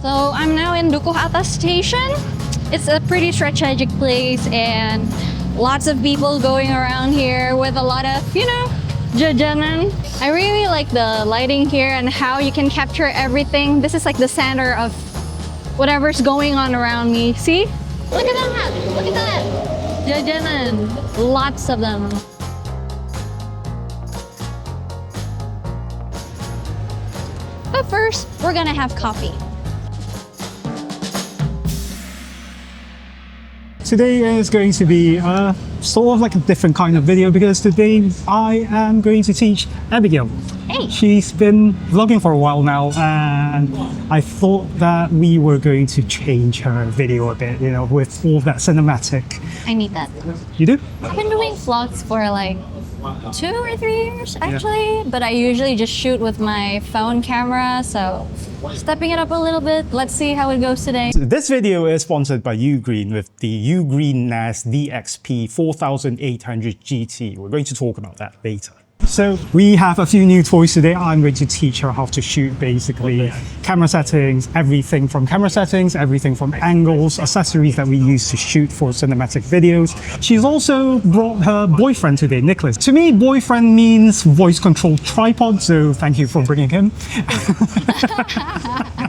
So I'm now in Dukuh Atas station. It's a pretty strategic place and lots of people going around here with a lot of, jajanan. I really like the lighting here and how you can capture everything. This is like the center of whatever's going on around me. See? Look at that! Look at that! Jajanan. Lots of them. But first, we're gonna have coffee. Today is going to be sort of like a different kind of video because today I am going to teach Abigail. Hey! She's been vlogging for a while now and I thought that we were going to change her video a bit, with all that cinematic. I need that. You do? I've been doing vlogs for like 2 or 3 years actually, but I usually just shoot with my phone camera, so stepping it up a little bit. Let's see how it goes today. This video is sponsored by Ugreen with the Ugreen NAS DXP 4800 GT. We're going to talk about that later. So we have a few new toys today. I'm going to teach her how to shoot basically camera settings, everything from angles, accessories that we use to shoot for cinematic videos. She's also brought her boyfriend today, Nicholas. To me, boyfriend means voice controlled tripod, so thank you for bringing him.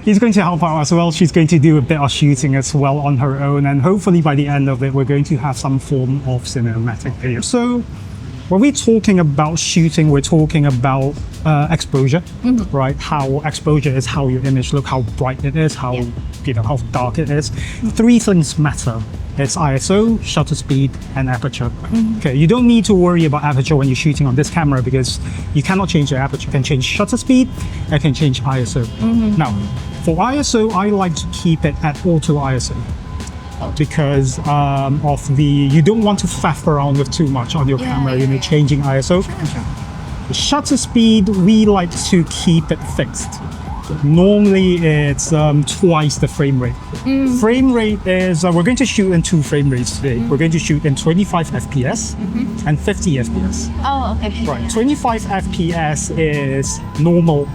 He's going to help out as well. She's going to do a bit of shooting as well on her own, and hopefully by the end of it, we're going to have some form of cinematic video. So when we're talking about shooting, we're talking about exposure, right? How exposure is how your image looks, how bright it is, how how dark it is. 3 things matter. It's ISO, shutter speed, and aperture. Okay, you don't need to worry about aperture when you're shooting on this camera because you cannot change the aperture. You can change shutter speed, you can change ISO. Now, for ISO, I like to keep it at auto ISO. Because you don't want to faff around with too much on your camera, changing ISO. The shutter speed, we like to keep it fixed. Normally it's twice the frame rate. Frame rate is, we're going to shoot in 2 frame rates today. We're going to shoot in 25 FPS and 50 FPS. Oh, okay. Right, 25 FPS is normal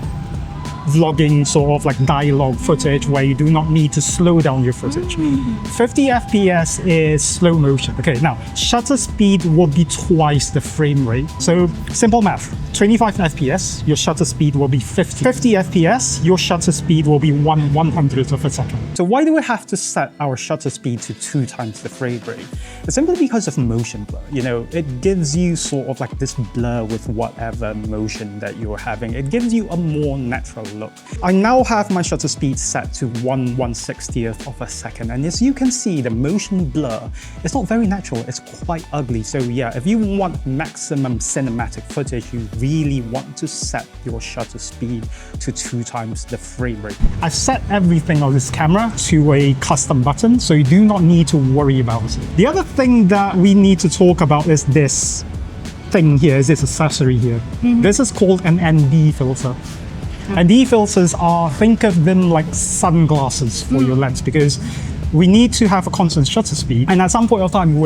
vlogging sort of like dialogue footage where you do not need to slow down your footage. 50 FPS is slow motion. Okay, now shutter speed will be twice the frame rate. So simple math, 25 FPS, your shutter speed will be 50. 50 FPS, your shutter speed will be 1/100th of a second. So why do we have to set our shutter speed to 2 times the frame rate? It's simply because of motion blur. It gives you sort of like this blur with whatever motion that you're having. It gives you a more natural look. I now have my shutter speed set to 1/160th of a second, and as you can see, the motion blur is not very natural, it's quite ugly. So yeah, if you want maximum cinematic footage, you really want to set your shutter speed to 2 times the frame rate. I've set everything on this camera to a custom button, so you do not need to worry about it. The other thing that we need to talk about is this thing here, is this accessory here. This is called an ND filter. ND filters are, think of them like sunglasses for your lens, because we need to have a constant shutter speed. And at some point of time,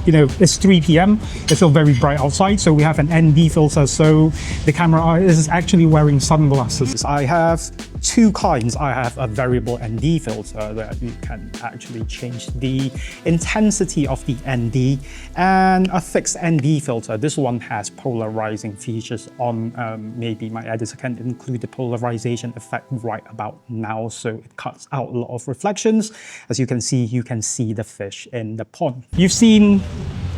it's 3 p.m. It's still very bright outside, so we have an ND filter. So the camera is actually wearing sunglasses. I have 2 kinds. I have a variable ND filter that you can actually change the intensity of the ND, and a fixed ND filter. This one has polarizing features on. Maybe my editor can include the polarization effect right about now, so it cuts out a lot of reflections. As you can see the fish in the pond. You've seen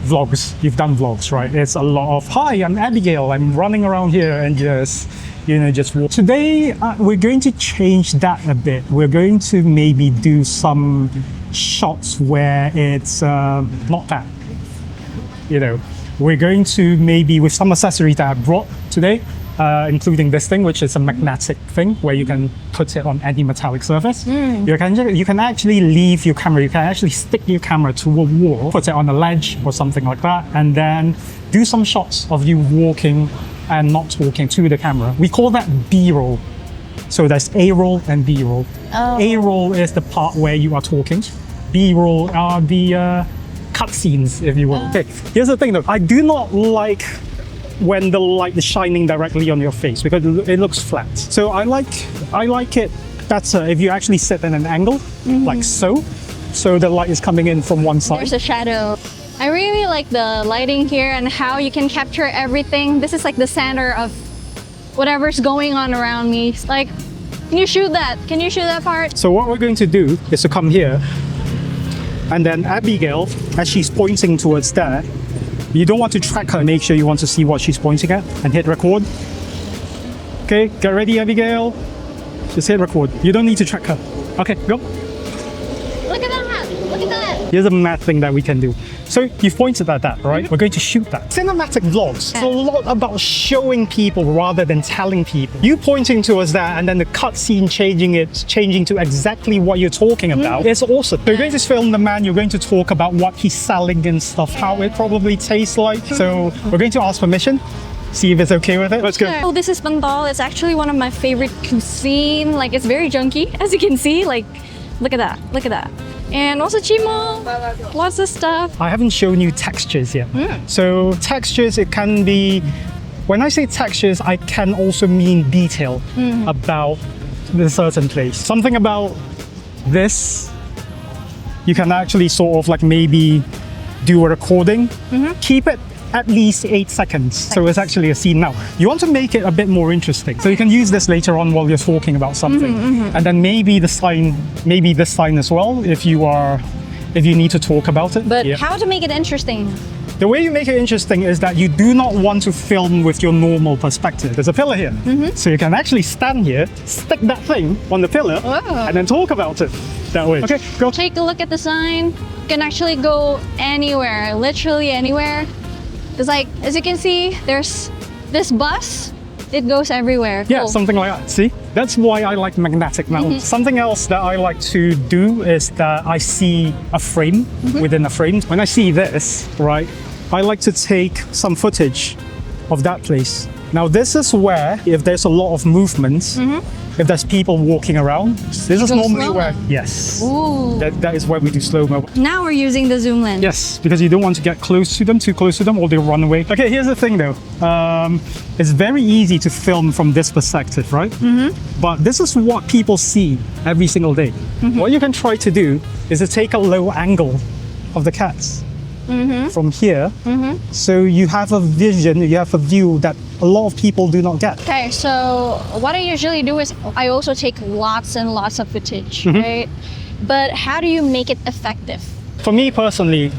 vlogs, you've done vlogs, right? It's a lot of, hi, I'm Abigail, I'm running around here and just walk. Today, we're going to change that a bit. We're going to maybe do some shots where it's not that, We're going to maybe, with some accessories that I brought today, including this thing, which is a magnetic thing where you can put it on any metallic surface. You can actually leave your camera, you can actually stick your camera to a wall, put it on a ledge or something like that, and then do some shots of you walking and not talking to the camera. We call that B-roll. So there's A-roll and B-roll. A-roll is the part where you are talking. B-roll are the cutscenes, if you will. Okay, here's the thing though, I do not like when the light is shining directly on your face because it looks flat. So I like it better if you actually sit in an angle, like so. So the light is coming in from one side. There's a shadow. I really like the lighting here and how you can capture everything. This is like the center of whatever's going on around me. It's like, can you shoot that? Can you shoot that part? So what we're going to do is to come here, and then Abigail, as she's pointing towards there, you don't want to track her. Make sure you want to see what she's pointing at and hit record. Okay, get ready, Abigail. Just hit record. You don't need to track her. Okay, go. Look at that! Look at that! Here's a mad thing that we can do. So you've pointed at that, right? We're going to shoot that. Cinematic vlogs. It's a lot about showing people rather than telling people. You pointing towards that and then the cutscene changing to exactly what you're talking about. It's awesome. So you're going to film the man, you're going to talk about what he's selling and stuff, how it probably tastes like. So we're going to ask permission. See if it's okay with it. Let's go. Oh, this is pentol. It's actually one of my favorite cuisine. Like, it's very junky, as you can see. Like, look at that. Look at that. And also chimo. Lots of stuff. I haven't shown you textures yet. So textures, it can be, when I say textures, I can also mean detail about the certain place. Something about this, you can actually sort of like maybe do a recording. Keep it at least 8 seconds. So it's actually a scene now. You want to make it a bit more interesting. So you can use this later on while you're talking about something. And then maybe this sign as well if you need to talk about it. But how to make it interesting? The way you make it interesting is that you do not want to film with your normal perspective. There's a pillar here. So you can actually stand here, stick that thing on the pillar, and then talk about it that way. Okay, go. Take a look at the sign. You can actually go anywhere, literally anywhere. It's like, as you can see, there's this bus. It goes everywhere. Yeah, cool. something like that. See? That's why I like magnetic mounts. Something else that I like to do is that I see a frame within a frame. When I see this, right, I like to take some footage of that place. Now, this is where, if there's a lot of movement, if there's people walking around, this is normally where, yes, that is where we do slow-mo. Now we're using the zoom lens. Yes, because you don't want to get too close to them, or they'll run away. Okay, here's the thing though. It's very easy to film from this perspective, right? But this is what people see every single day. What you can try to do is to take a low angle of the cats from here. So you have a vision, you have a view that a lot of people do not get. Okay, so what I usually do is I also take lots and lots of footage, right? But how do you make it effective? For me personally,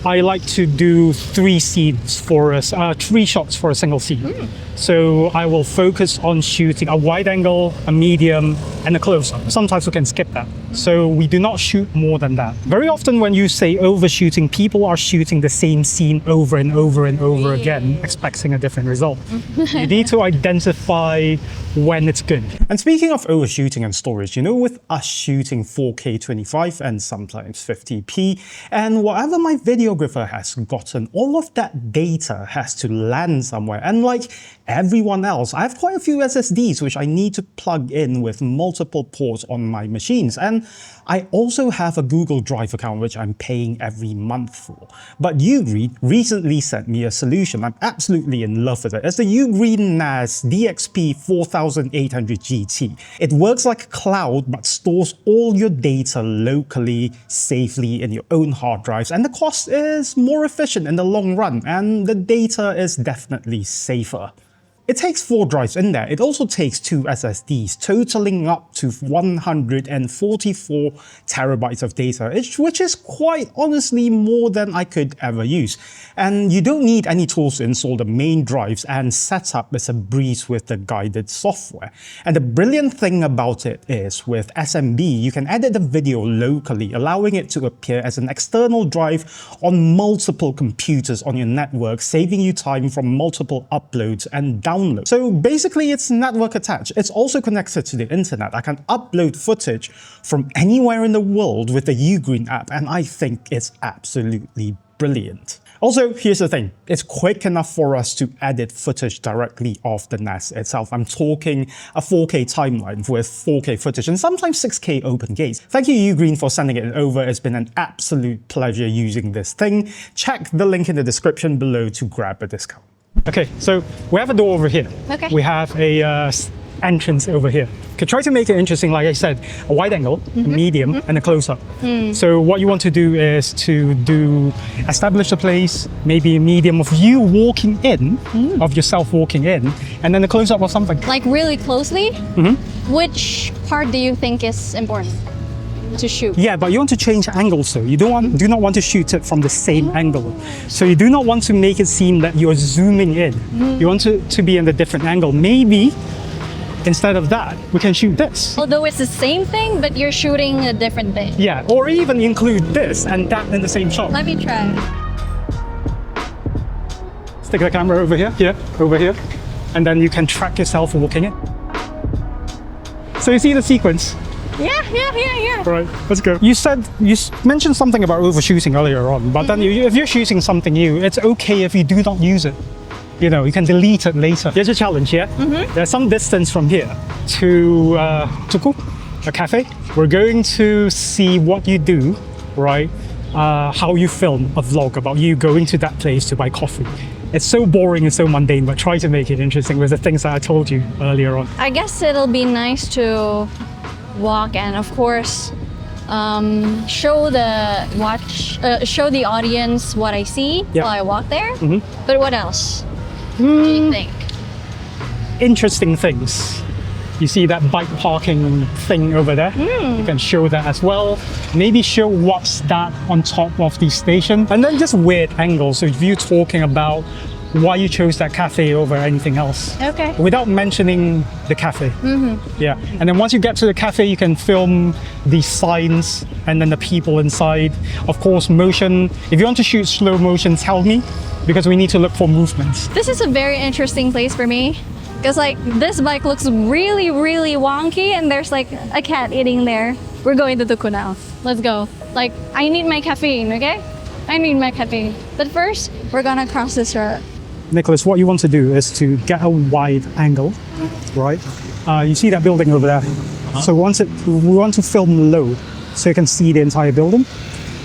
I like to do 3 shots for a single scene. So I will focus on shooting a wide angle, a medium, and a close-up. Sometimes we can skip that. So we do not shoot more than that. Very often when you say overshooting, people are shooting the same scene over and over and over again, expecting a different result. You need to identify when it's good. And speaking of overshooting and storage, you know, with us shooting 4K 25 and sometimes 50p, and whatever my videographer has gotten, all of that data has to land somewhere. And like everyone else, I have quite a few SSDs which I need to plug in with multiple ports on my machines. And I also have a Google Drive account which I'm paying every month for. But Ugreen recently sent me a solution. I'm absolutely in love with it. It's the Ugreen NAS DXP 4800 GT. It works like a cloud but stores all your data locally, safely in your own hard drives, and the cost is more efficient in the long run, and the data is definitely safer. It takes 4 drives in there. It also takes 2 SSDs, totaling up to 144 terabytes of data, which is quite honestly more than I could ever use. And you don't need any tools to install the main drives, and setup is a breeze with the guided software. And the brilliant thing about it is, with SMB, you can edit the video locally, allowing it to appear as an external drive on multiple computers on your network, saving you time from multiple uploads and downloads. So basically it's network attached. It's also connected to the internet. I can upload footage from anywhere in the world with the Ugreen app, and I think it's absolutely brilliant. Also, here's the thing. It's quick enough for us to edit footage directly off the NAS itself. I'm talking a 4K timeline with 4K footage and sometimes 6K open gates. Thank you, Ugreen, for sending it over. It's been an absolute pleasure using this thing. Check the link in the description below to grab a discount. Okay, so we have a door over here. Okay. We have a entrance over here. Okay, try to make it interesting, like I said, a wide angle, a medium, and a close-up. So what you want to do is to establish the place, maybe a medium of you walking in, of yourself walking in, and then a close-up of something. Like really closely? Which part do you think is important to shoot? Yeah, but you want to change angles, so you do not want to shoot it from the same angle. So you do not want to make it seem that you're zooming in. You want to be in a different angle. Maybe instead of that, we can shoot this. Although it's the same thing, but you're shooting a different thing. Yeah, or even include this and that in the same shot. Let me try. Stick the camera over here, over here, and then you can track yourself walking it. So you see the sequence. Yeah. Right, let's go. You mentioned something about overshooting earlier on, but then if you're shooting something new, it's okay if you do not use it. You know, you can delete it later. Here's a challenge, yeah? There's some distance from here to Dukuh, a cafe. We're going to see what you do, right? How you film a vlog about you going to that place to buy coffee. It's so boring and so mundane, but try to make it interesting with the things that I told you earlier on. I guess it'll be nice to walk and, of course, show the audience what I see while I walk there. But what else do you think? Interesting things. You see that bike parking thing over there? You can show that as well. Maybe show what's that on top of the station. And then just weird angles. So if you're talking about why you chose that cafe over anything else. Okay. Without mentioning the cafe. Yeah. And then once you get to the cafe, you can film the signs and then the people inside. Of course, motion. If you want to shoot slow motion, tell me, because we need to look for movements. This is a very interesting place for me. Because like this bike looks really, really wonky and there's like a cat eating there. We're going to Dukuh now. Let's go. Like, I need my caffeine, okay? I need my caffeine. But first, we're gonna cross this road. Nicholas, what you want to do is to get a wide angle, right? You see that building over there? So we want to film low so you can see the entire building.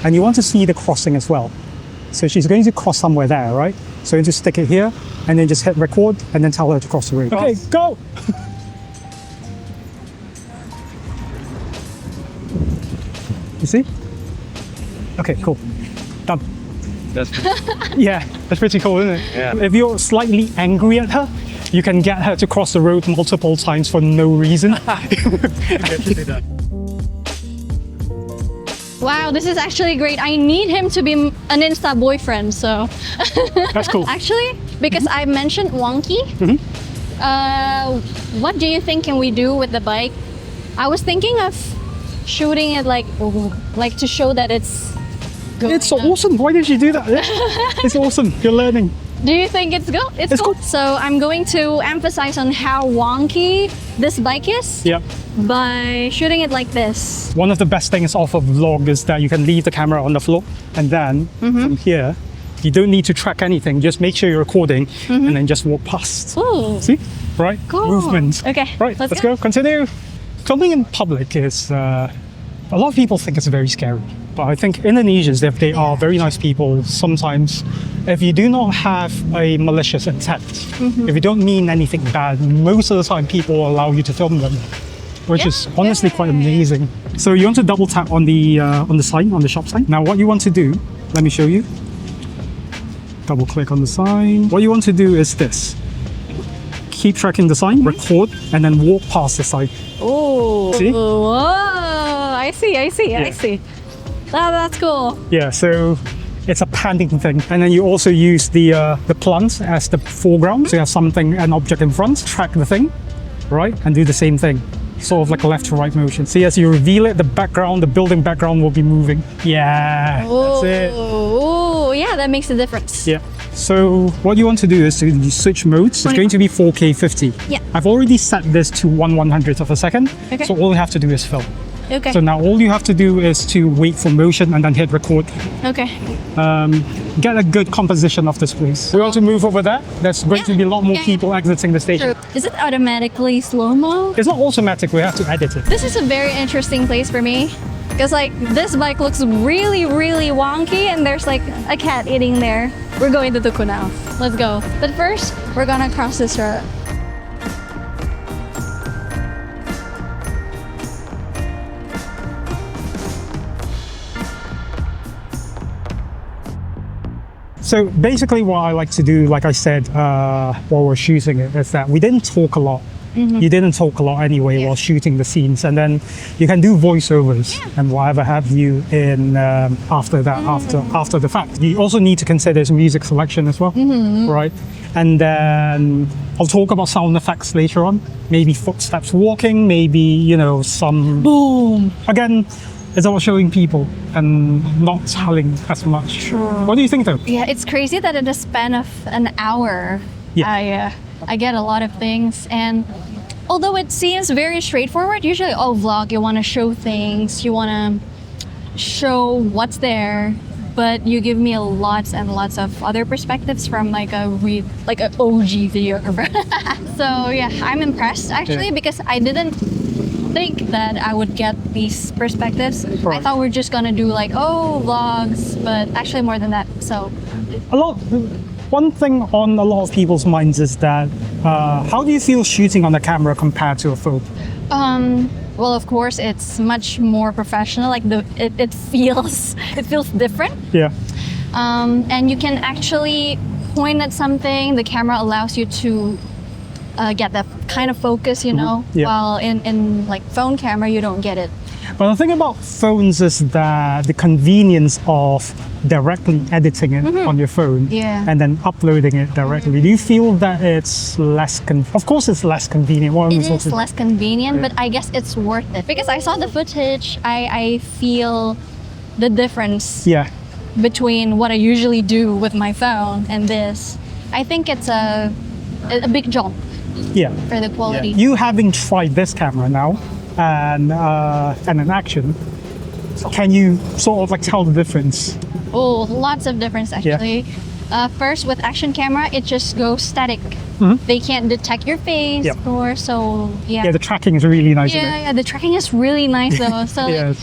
And you want to see the crossing as well. So she's going to cross somewhere there, right? So you just stick it here and then just hit record and then tell her to cross the road. Okay, go! You see? Okay, cool. Done. That's Yeah, that's pretty cool, isn't it? Yeah. If you're slightly angry at her, you can get her to cross the road multiple times for no reason. Wow, this is actually great. I need him to be an Insta boyfriend, so. That's cool. Actually, because I mentioned wonky, what do you think can we do with the bike? I was thinking of shooting it like to show that it's going It's up. awesome. Why did you do that? It's awesome. You're learning. Do you think it's good? It's cool. cool. So I'm going to emphasize on how wonky this bike is Yep. by shooting it like this. One of the best things of a vlog is that you can leave the camera on the floor and then from here, you don't need to track anything. Just make sure you're recording and then just walk past. Ooh. See? Right? Cool. Movement. Okay, Right, let's go. Continue. Filming in public is, a lot of people think it's very scary. But I think Indonesians, they are very nice people. Sometimes, if you do not have a malicious intent, if you don't mean anything bad, most of the time people allow you to film them, which is honestly quite amazing. So you want to double tap on the sign, on the shop sign. Now what you want to do, let me show you. Double click on the sign. What you want to do is this. Keep tracking the sign, record, and then walk past the sign. Oh. See? Whoa. I see. Oh, that's cool. Yeah, so it's a panning thing. And then you also use the plant as the foreground. So you have something, an object in front, track the thing, right? And do the same thing. Sort of like a left to right motion. See, as you reveal it, the background, the building background will be moving. Yeah, that's it. Oh, yeah, that makes a difference. Yeah. So what you want to do is to switch modes. It's going to be 4K 50. Yeah. I've already set this to 1/100th of a second. Okay. So all you have to do is film. Okay. So now all you have to do is to wait for motion and then hit record. Okay. Get a good composition of this place. We want to move over there. There's going to be a lot more people exiting the station. True. Is it automatically slow-mo? It's not automatic, we have to edit it. This is a very interesting place for me. Because like this bike looks really, really wonky and there's like a cat eating there. We're going to Dukuh now. Let's go. But first, we're gonna cross this road. So basically what I like to do, like I said, while we're shooting it, is that we didn't talk a lot. You didn't talk a lot anyway while shooting the scenes, and then you can do voiceovers and whatever have you in after that, after the fact. You also need to consider music selection as well, right? And then I'll talk about sound effects later on. Maybe footsteps walking, maybe, you know, some boom. Again, it's all showing people and not telling as much. True. What do you think though? Yeah, it's crazy that in the span of an hour, I get a lot of things. And although it seems very straightforward, usually vlog, you want to show things, you want to show what's there, but you give me lots and lots of other perspectives from like an OG videographer. So yeah, I'm impressed actually because I didn't think that I would get these perspectives. Right. I thought we're just gonna do like vlogs, but actually more than that. So one thing on a lot of people's minds is that how do you feel shooting on a camera compared to a phone? Well, of course, it's much more professional. Like it feels different. Yeah. And you can actually point at something. The camera allows you to get that kind of focus, you know. Yeah. While in like phone camera, you don't get it. But the thing about phones is that the convenience of directly editing it on your phone and then uploading it directly. Do you feel that it's less of course it's less convenient. It is less convenient, but I guess it's worth it. Because I saw the footage, I feel the difference between what I usually do with my phone and this. I think it's a big jump for the quality. You having tried this camera now, and in action, can you sort of like tell the difference? Oh, lots of difference actually. First, with action camera, it just goes static. They can't detect your face, or so. Yeah, the tracking is really nice. Yeah, the tracking is really nice though. So like,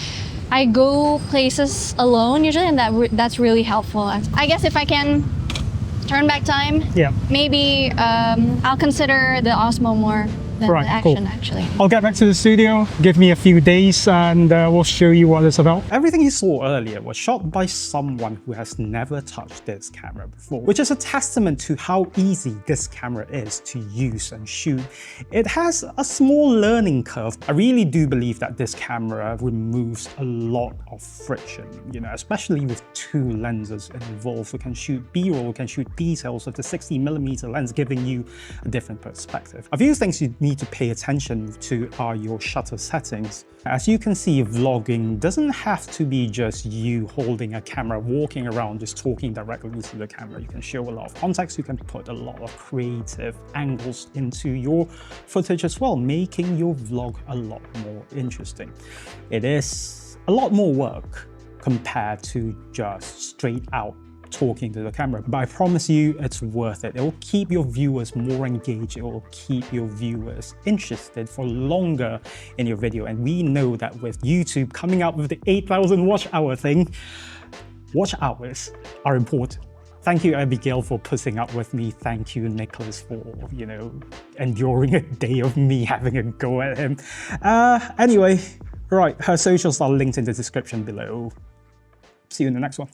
I go places alone usually, and that's really helpful. I guess if I can turn back time, maybe I'll consider the Osmo more than the action actually. I'll get back to the studio, give me a few days, and we'll show you what it's about. Everything you saw earlier was shot by someone who has never touched this camera before, which is a testament to how easy this camera is to use and shoot. It has a small learning curve. I really do believe that this camera removes a lot of friction, you know, especially with two lenses involved. We can shoot B-roll, we can shoot details with the 60mm lens, giving you a different perspective. A few things you need to pay attention to are your shutter settings. As you can see, vlogging doesn't have to be just you holding a camera, walking around, just talking directly to the camera. You can show a lot of context, you can put a lot of creative angles into your footage as well, making your vlog a lot more interesting. It is a lot more work compared to just straight out talking to the camera, but I promise you it's worth it. It will keep your viewers more engaged, it will keep your viewers interested for longer in your video. And we know that with YouTube coming out with the 8,000 watch hour thing, watch hours are important. Thank you, Abigail, for putting up with me. Thank you, Nicholas, for, you know, enduring a day of me having a go at him. Anyway, right, her socials are linked in the description below. See you in the next one.